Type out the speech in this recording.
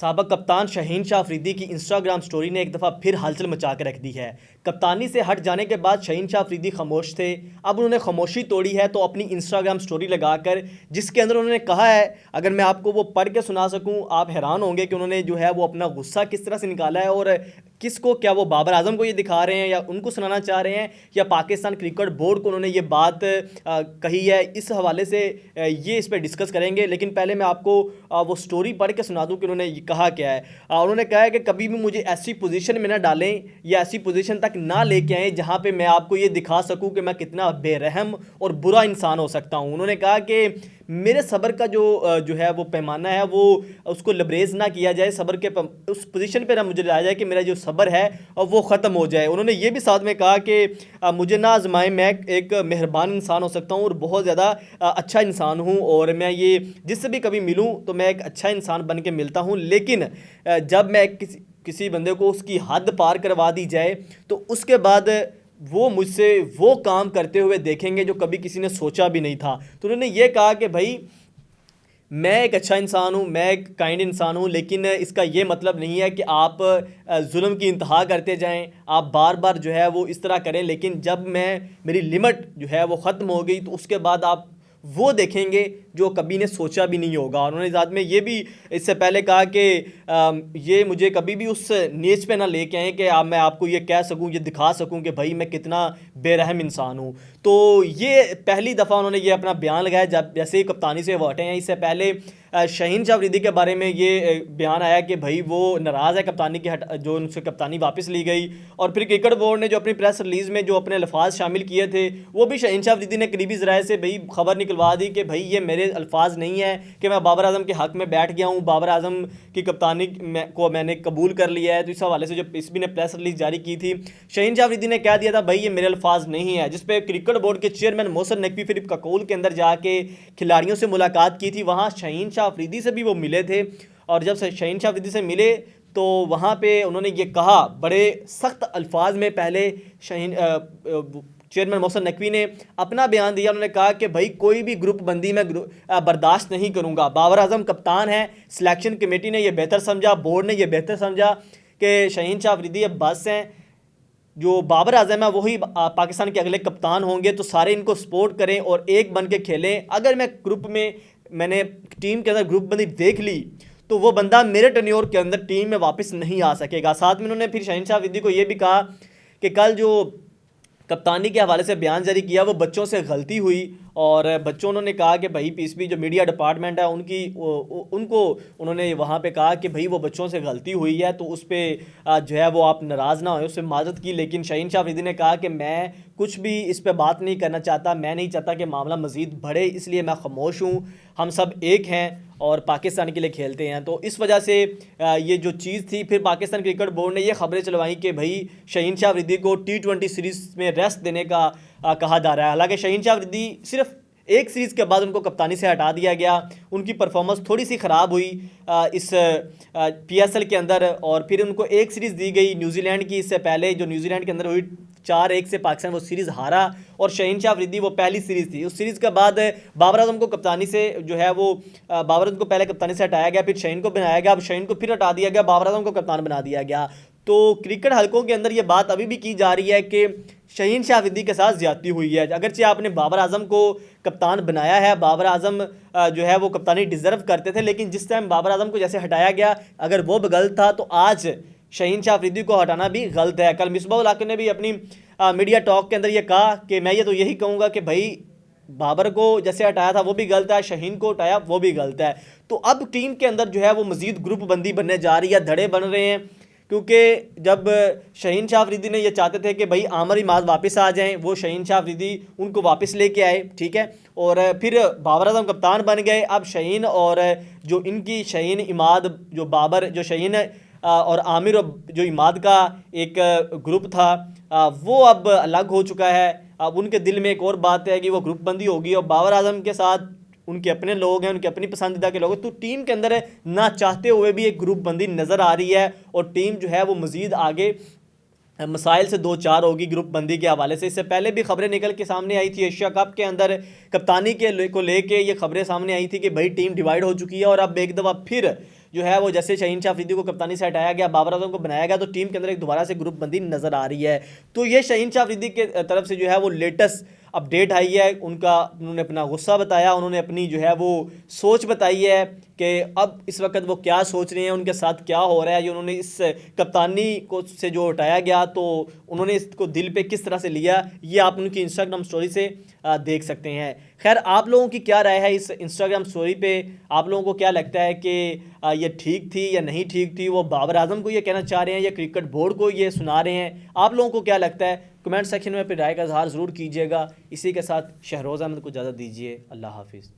साबक कप्तान शाहीन शाह अफरीदी की Instagram story ने एक दफ़ा फिर हलचल मचा के रख दी है। कप्तानी से हट जाने के बाद शाहीन शाह अफरीदी खामोश थे। अब उन्होंने खामोशी तोड़ी है तो अपनी इंस्टाग्राम स्टोरी लगाकर, जिसके अंदर उन्होंने कहा है, अगर मैं आपको वो पढ़ के सुना सकूं, आप हैरान होंगे कि उन्होंने जो है वो अपना गुस्सा किस तरह से निकाला है और किसको, क्या वो बाबर आजम को ये दिखा रहे हैं या उनको सुनाना चाह रहे हैं या पाकिस्तान क्रिकेट बोर्ड को उन्होंने ये बात कही है। इस हवाले से ये इस पर डिस्कस करेंगे, लेकिन पहले मैं आपको वो स्टोरी पढ़ के सुना दूं कि उन्होंने कहा क्या है। उन्होंने कहा है कि कभी भी मुझे ऐसी पोजीशन में ना डालें या ऐसी पोजीशन तक ना लेके आएँ जहां पे मैं आपको ये दिखा सकूं कि मैं कितना बेरहम और बुरा इंसान हो सकता हूं। उन्होंने कहा कि मेरे सब्र का जो है वो पैमाना है वो उसको लबरेज ना किया जाए, सब्र के उस पोजीशन पे ना मुझे लाया जाए कि मेरा जो सब्र है वो ख़त्म हो जाए। उन्होंने ये भी साथ में कहा कि मुझे ना आजमाएं, मैं एक मेहरबान इंसान हो सकता हूँ और बहुत ज़्यादा अच्छा इंसान हूँ और मैं ये जिससे भी कभी मिलूँ तो मैं एक अच्छा इंसान बन के मिलता हूँ, लेकिन जब मैं किसी बंदे को उसकी हद पार करवा दी जाए तो उसके बाद वो मुझसे वो काम करते हुए देखेंगे जो कभी किसी ने सोचा भी नहीं था। तो उन्होंने ये कहा कि भाई, मैं एक अच्छा इंसान हूँ, मैं एक काइंड इंसान हूँ, लेकिन इसका ये मतलब नहीं है कि आप जुल्म की इंतहा करते जाएं, आप बार बार जो है वो इस तरह करें, लेकिन जब मेरी लिमिट जो है वो ख़त्म हो गई तो उसके बाद आप वो देखेंगे जो कभी ने सोचा भी नहीं होगा। उन्होंने साथ में ये भी इससे पहले कहा कि ये मुझे कभी भी उस नीच पे ना लेके आएँ कि मैं आपको ये कह सकूं, ये दिखा सकूं कि भाई मैं कितना बेरहम इंसान हूं। तो ये पहली दफ़ा उन्होंने ये अपना बयान लगाया जब जैसे ही कप्तानी से वो हटे हैं। इससे पहले शाहीन शाह अफरीदी के बारे में ये बयान आया कि भाई वो नाराज़ है कप्तानी की जो उनसे कप्तानी वापस ली गई, और फिर क्रिकेट बोर्ड ने जो अपनी प्रेस रिलीज़ में जो अपने अल्फाज शामिल किए थे वो भी शाहीन शाह अफरीदी ने करीबी ज़राए से भाई खबर निकलवा दी कि भाई ये मेरे अल्फाज नहीं है कि मैं बाबर आजम के हक़ में बैठ गया हूँ, बाबर आजम की कप्तानी को मैंने कबूल कर लिया है। तो इस हवाले से जो पीसीबी ने प्रेस रिलीज़ जारी की थी, शाहीन शाह अफरीदी ने कह दिया था भाई ये मेरे अल्फाज नहीं है, जिसपे क्रिकेट बोर्ड के चेयरमैन मोहसिन नकवी फिर ककोल के अंदर जाके खिलाड़ियों से मुलाकात की थी। वहाँ शाहीन शाह अफरीदी से भी वो मिले थे और जब शाहीन शाह अफरीदी से मिले तो वहाँ पे उन्होंने ये कहा बड़े सख्त अल्फाज में, पहले शाहीन चेयरमैन मोहसिन नकवी ने अपना बयान दिया। उन्होंने कहा कि भाई कोई भी ग्रुप बंदी मैं बर्दाश्त नहीं करूँगा। बाबर आजम कप्तान है, सिलेक्शन कमेटी ने यह बेहतर समझा, बोर्ड ने यह बेहतर समझा कि शाहीन शाह अफरीदी अब बस हैं, जो बाबर आजम है वही पाकिस्तान के अगले कप्तान होंगे, तो सारे इनको सपोर्ट करें और एक बन के खेलें। अगर मैं मैंने टीम के अंदर ग्रुप बंदी देख ली तो वो बंदा मेरे टेन्योर के अंदर टीम में वापस नहीं आ सकेगा। साथ में उन्होंने फिर शाहीन शाह अफरीदी को ये भी कहा कि कल जो कप्तानी के हवाले से बयान जारी किया वो बच्चों से गलती हुई, और बच्चों उन्होंने कहा कि भाई पीसीबी जो मीडिया डिपार्टमेंट है उनको उन्होंने वहाँ पे कहा कि भाई वो बच्चों से गलती हुई है तो उस पर जो है वो आप नाराज़ ना हो, उससे माजरत की। लेकिन शाहीन शाह अफरीदी ने कहा कि मैं कुछ भी इस पर बात नहीं करना चाहता, मैं नहीं चाहता कि मामला मज़ीद बढ़े, इसलिए मैं खामोश हूँ। हम सब एक हैं और पाकिस्तान के लिए खेलते हैं। तो इस वजह से ये जो चीज़ थी, फिर पाकिस्तान क्रिकेट बोर्ड ने ये खबरें चलवाई कि भाई शाहीन शाह अफरीदी को T20 सीरीज़ में रेस्ट देने का कहा जा रहा है। हालांकि शाहीन शाह अफरीदी सिर्फ एक सीरीज़ के बाद उनको कप्तानी से हटा दिया गया, उनकी परफॉर्मेंस थोड़ी सी ख़राब हुई इस PSL के अंदर, और फिर उनको एक सीरीज़ दी गई न्यूजीलैंड की। इससे पहले जो न्यूजीलैंड के अंदर हुई 4-1 से पाकिस्तान वो सीरीज़ हारा, और शाहीन शाह अफरीदी वो पहली सीरीज़ थी। उस सीरीज़ के बाद बाबर आजम को कप्तानी से जो है वो बाबर आजम को पहले कप्तानी से हटाया गया, फिर शाहीन को बनाया गया, अब शाहीन को फिर हटा दिया गया, बाबर आजम को कप्तान बना दिया गया। तो क्रिकेट हलकों के अंदर ये बात अभी भी की जा रही है कि शाहीन शाह अफरीदी के साथ ज्यादती हुई है। अगरचे आपने बाबर आजम को कप्तान बनाया है, बाबर आजम जो है वो कप्तानी डिज़र्व करते थे, लेकिन जिस टाइम बाबर आजम को जैसे हटाया गया, अगर वो गलत था तो आज शाहीन शाह अफरीदी को हटाना भी गलत है। कल मिसबाह उल हक ने भी अपनी मीडिया टॉक के अंदर ये कहा कि मैं ये तो यही कहूँगा कि भाई बाबर को जैसे हटाया था वो भी गलत है, शाहीन को हटाया वो भी गलत है। तो अब टीम के अंदर जो है वो मज़ीद ग्रुप बंदी बनने जा रही है, धड़े बन रहे हैं, क्योंकि जब शाहीन शाह अफरीदी ने ये चाहते थे कि भाई आमिर इमाद वापस आ जाएं, वो शाहीन शाह अफरीदी उनको वापस लेके आए, ठीक है, और फिर बाबर आजम कप्तान बन गए। अब शाहीन और जो इनकी शाहीन इमाद जो बाबर जो शाहीन और आमिर जो इमाद का एक ग्रुप था वो अब अलग हो चुका है। अब उनके दिल में एक और बात है कि वो ग्रुप बंदी होगी और बाबर आजम के साथ उनके अपने लोग हैं, उनके अपनी पसंदीदा के लोग हैं। तो टीम के अंदर ना चाहते हुए भी एक ग्रुप बंदी नज़र आ रही है और टीम जो है वो मज़ीद आगे मसाइल से दो चार होगी ग्रुप बंदी के हवाले से। इससे पहले भी खबरें निकल के सामने आई थी, एशिया कप के अंदर कप्तानी को लेके ये खबरें सामने आई थी कि भाई टीम डिवाइड हो चुकी है, और अब एक दफ़ा फिर जो है वो जैसे शहीन शाह अफरीदी को कप्तानी से हटाया गया, बाबर आजम को बनाया गया, तो टीम के अंदर एक दोबारा से ग्रुप बंदी नज़र आ रही है। तो ये शहीन शाह अफरीदी के तरफ से जो है वो लेटेस्ट अपडेट आई है, उन्होंने अपना गुस्सा बताया, उन्होंने अपनी जो है वो सोच बताई है कि अब इस वक्त वो क्या सोच रहे हैं, उनके साथ क्या हो रहा है। जो उन्होंने इस कप्तानी को से जो हटाया गया तो उन्होंने इसको दिल पे किस तरह से लिया, ये आप उनकी इंस्टाग्राम स्टोरी से देख सकते हैं। खैर, आप लोगों की क्या राय है इस इंस्टाग्राम स्टोरी पे? आप लोगों को क्या लगता है कि ये ठीक थी या नहीं ठीक थी? वो बाबर आजम को ये कहना चाह रहे हैं या क्रिकेट बोर्ड को ये सुना रहे हैं? आप लोगों को क्या लगता है? कमेंट सेक्शन में अपनी राय का इजहार ज़रूर कीजिएगा। इसी के साथ शहरोज़ अहमद को इजाज़त दीजिए। अल्लाह हाफिज़।